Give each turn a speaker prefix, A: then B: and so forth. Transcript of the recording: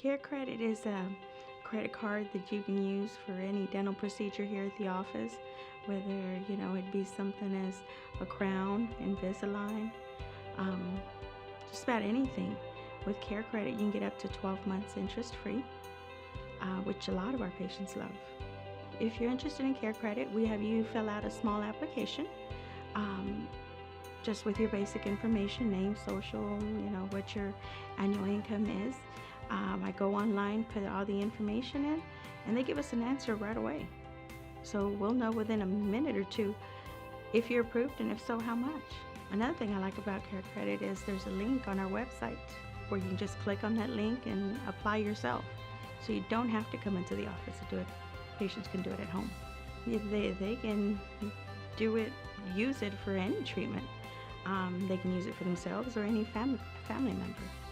A: Care Credit is a credit card that you can use for any dental procedure here at the office, whether it be something as a crown, Invisalign, um, just about anything. With Care Credit, you can get up to 12 months interest free, which a lot of our patients love. If you're interested in Care Credit, we have you fill out a small application, um, just with your basic information, name, social, what your annual income is. I go online, put all the information in, and they give us an answer right away. So we'll know within a minute or two if you're approved, and if so, how much. Another thing I like about Care Credit is there's a link on our website where you can just click on that link and apply yourself. So you don't have to come into the office to do it. Patients can do it at home. They can do it, use it for any treatment. They can use it for themselves or any family member.